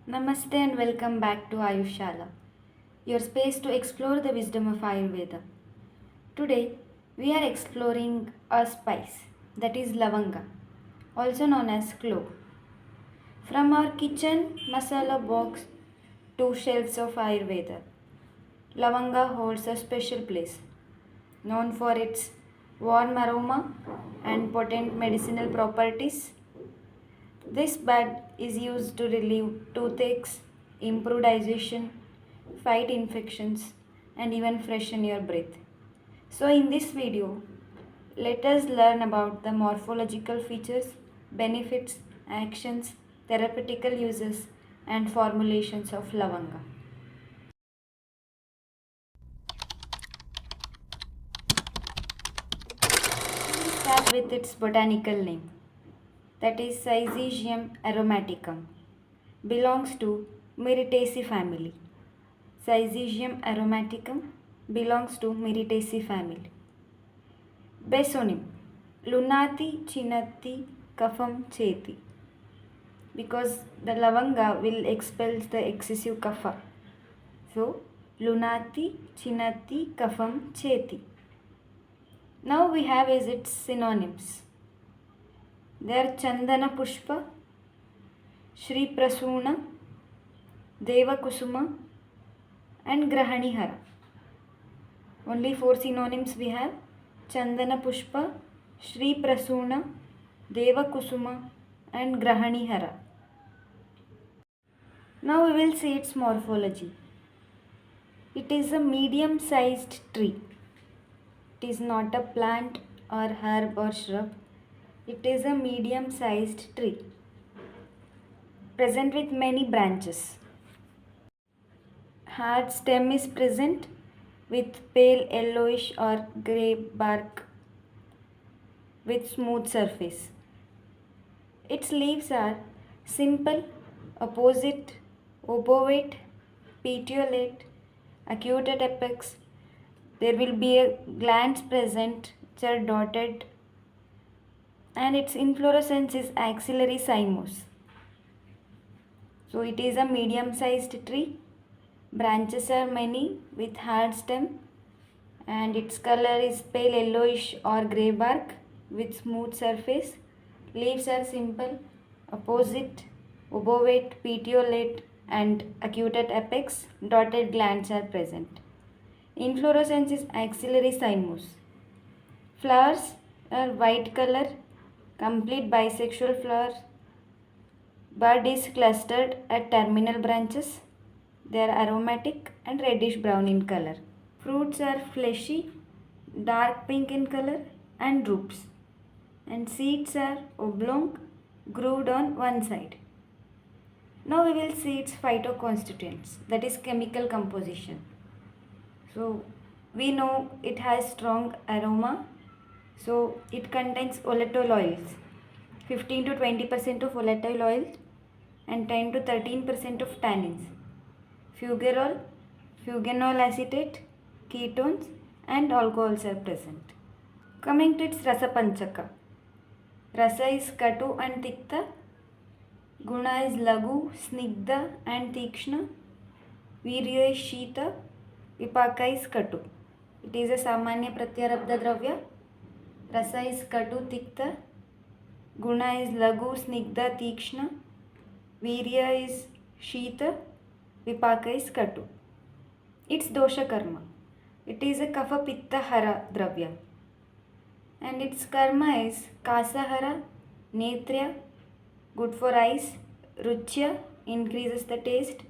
Namaste and welcome back to AYU-SHAALA, your space to explore the wisdom of Ayurveda. Today, we are exploring a spice that is Lavanga, also known as Clove. From our kitchen masala box to shelves of Ayurveda, Lavanga holds a special place, known for its warm aroma and potent medicinal properties. This bud is used to relieve toothaches, improve digestion, fight infections, and even freshen your breath. So, in this video, let us learn about the morphological features, benefits, actions, therapeutical uses, and formulations of lavanga. Let's start with its botanical name, that is Syzygium aromaticum, belongs to Myrtaceae family. Syzygium aromaticum belongs to Myrtaceae family. Besonym Lunati Chinati Kapham Cheti, because the lavanga will expel the excessive kapha. So Lunati Chinati Kapham Cheti. Now we have as its synonyms. They are Chandana Pushpa, Shri Prasuna, Deva Kusuma, and Grahanihara. Only 4 synonyms we have: Chandana Pushpa, Shri Prasuna, Deva Kusuma, and Grahanihara. Now we will see its morphology. It is a medium sized tree. It is not a plant or herb or shrub. It is a medium sized tree, present with many branches. Hard stem is present with pale yellowish or grey bark with smooth surface. Its leaves are simple, opposite, obovate, petiolate, acute at apex. There will be a glands present which are dotted, and its inflorescence is axillary cymose. So it is a medium sized tree. Branches are many with hard stem, and its color is pale yellowish or grey bark with smooth surface. Leaves are simple, opposite, obovate, petiolate, and acute at apex. Dotted glands are present. Inflorescence is axillary cymose. Flowers are white color, complete bisexual flowers. Bud is clustered at terminal branches. They are aromatic and reddish brown in color. Fruits are fleshy, dark pink in color, and drupes. And seeds are oblong, grooved on one side. Now we will see its phytoconstituents, that is chemical composition. So we know it has strong aroma. So it contains volatile oils, 15 to 20% of volatile oils, and 10 to 13% of tannins. Fugerol, eugenol acetate, ketones, and alcohols are present. Coming to its rasa panchaka. Rasa is katu and tikta. Guna is lagu, snigdha and tikshna. Virya is shita. Vipaka is katu. It is a samanya pratyarabdha dravya. Rasa is katu, tikta. Guna is lagu, snigdha, tikshna. Virya is shita. Vipaka is katu. Its dosha karma. It is a kapha pitta hara dravya. And its karma is kasahara, netrya, good for eyes, ruchya, increases the taste,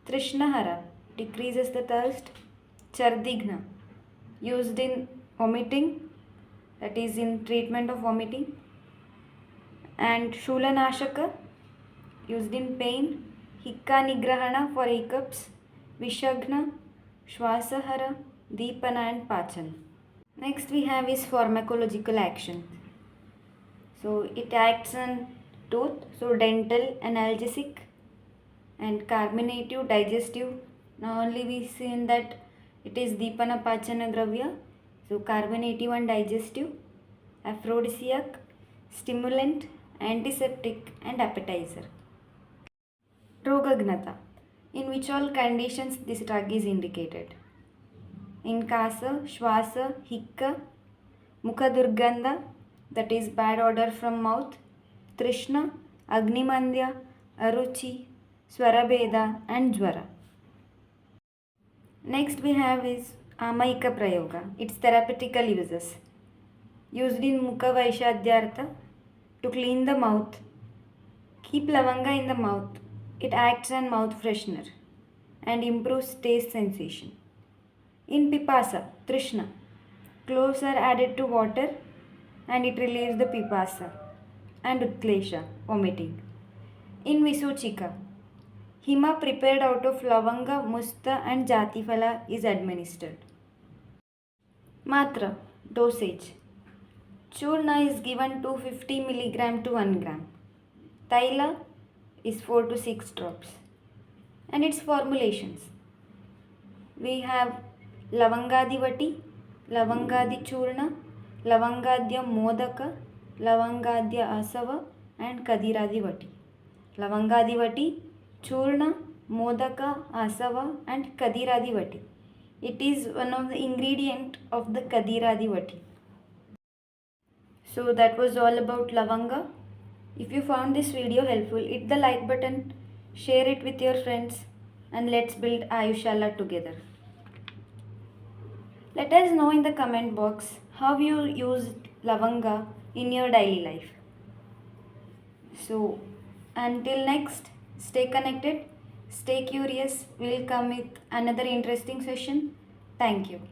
trishnahara, decreases the thirst, chardigna, used in vomiting, that is in treatment of vomiting, and shulanashaka, used in pain, hikka nigrahana for hiccups, vishagna, shwasahara, deepana and pachana. Next we have is pharmacological action. So it acts on tooth, so dental, analgesic, and carminative, digestive. Now only we see in that it is deepana pachana dravya, so carminative and digestive, aphrodisiac, stimulant, antiseptic and appetizer. Rogagnata, in which all conditions this drug is indicated. In Kasa, Shwasa, Hikka, Mukha Durgandha, that is bad odor from mouth, Trishna, Agnimandya, Aruchi, Swarabheda and Jwara. Next we have is Amaika Prayoga, its therapeutical uses. Used in Mukha Vaishadhyartha to clean the mouth. Keep lavanga in the mouth. It acts as mouth freshener and improves taste sensation. In Pipasa, Trishna, cloves are added to water and it relieves the pipasa and utklesha, vomiting. In Visuchika, hima prepared out of lavanga, musta and jatifala is administered. Matra, dosage. Churna is given 250 mg to 1 gram. Taila is 4 to 6 drops. And its formulations. We have Lavangadivati, Lavangadi Churna, Lavangadya Modaka, Lavangadya Asava and Kadiradivati. Lavangadivati, Churna, Modaka, Asava and Kadiradivati. It is one of the ingredient of the Kadiradivati. So that was all about Lavanga. If you found this video helpful, hit the like button, share it with your friends and let's build AYU-SHAALA together. Let us know in the comment box how you use lavanga in your daily life. So until next, stay connected, stay curious. We'll come with another interesting session. Thank you.